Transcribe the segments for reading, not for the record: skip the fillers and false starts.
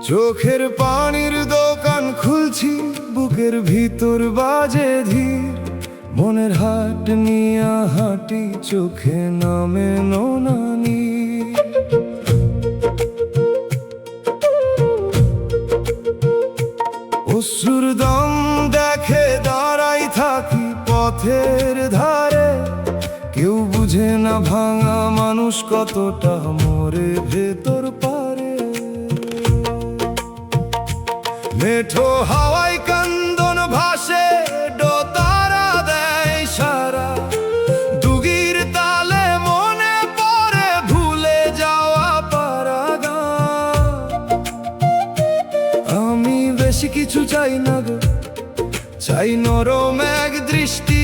চোখের পানির দোকান খুলছি, বুকের ভিতর বাজে ধীর। মনের হাট নিয়া হাঁটি, চোখে নামে নোনানি। অশ্রুর দম দেখে দাঁড়াই থাকি পথের ধারে। কেউ বুঝে না ভাঙা মানুষ কতটা মরে ভেতর পারে। মেঠো হাওয়ায় কান্দন ভাসে, দোতারা দেয় সারা। ডুগির তালে মনে পড়ে ভুলে যাওয়া পারা গান। আমি বেশি কিছু চাই না গো, চাই নরম এক দৃষ্টি।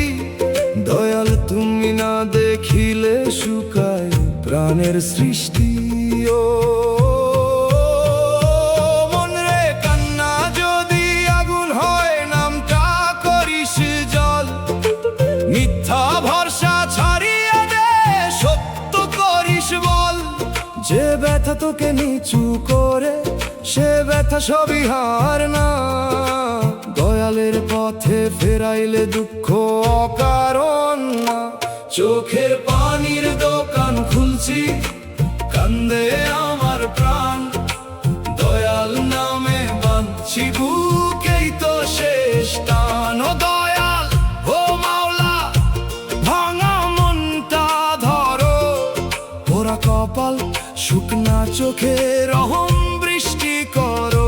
দয়াল তুমি না দেখিলে শুকায় প্রাণের সৃষ্টি। ও মন রে কান্না যদি আগুন হয়, নামটা করিস জল। মিথ্যা ভরসা ছাড়িয়ে দে, সত্য করিস বল। যে ব্যথা তোকে নিচু করে, সে ব্যথা সবই হার না। দয়ালের পথে ফেরাইলে দুঃখ অকারণ না। চোখের পানির দোকান খুলছি, কান্দে আমার প্রাণ। দয়াল নামে বাঁধছি বুকেই তো শেষ টান। ও দয়াল, ও মাওলা, ভাঙা মনটা ধরো। ওরা কপাল, শুকনা চোখে রহম বৃষ্টি করো।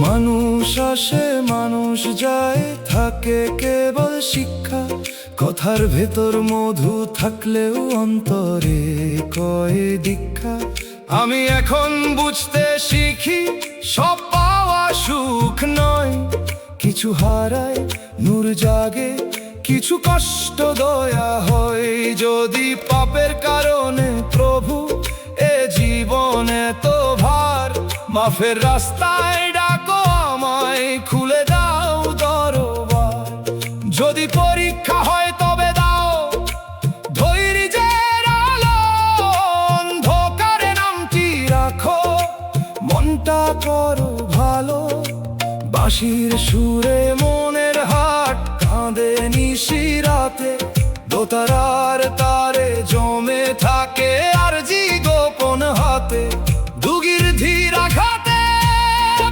মানুষ আসে মানুষ যায়, থাকে কেবল শিক্ষা। কথার ভেতর মধু থাকলেও অন্তরে কয় দীক্ষা। আমি এখন বুঝতে শিখি, সব পাওয়া সুখ নয়। কিছু হারায় নূর জাগে, কিছু কষ্ট দয়া হয়। যদি পাপের কারণে প্রভু এ জীবনে তো ভার, মাফের রাস্তায় ডাকো আমায়, খুলে দাও দরবার। যদি পরীক্ষা হয় তবে দাও ধৈর্যের আলো। অন্ধকারে নামটি রাখো, মনটা করো ভালো। বাঁশির সুরে মনের হাট কাঁদে নিশিরাতে। দোতারার তারে জমে থাকে আরজি গোপন হাতে। দুগির ধীর আঘাতে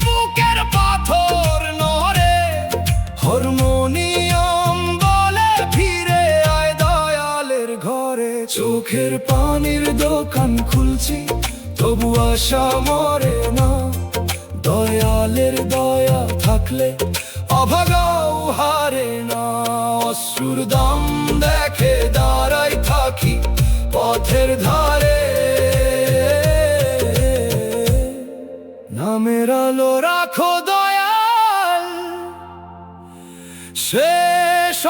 বুকের পাথর নড়ে। হারমোনিয়াম বলে ফিরে আয় দয়ালের ঘরে। চোখের পানির দোকান খুলছি, তবু আশা মরে না। দয়ালের দয়া থাকলে অভাগাও হারে না। অশ্রুর দাম দেখে দাঁড়াই থাকি পথের ধারে। নামের আলো রাখো দয়াল, শেষ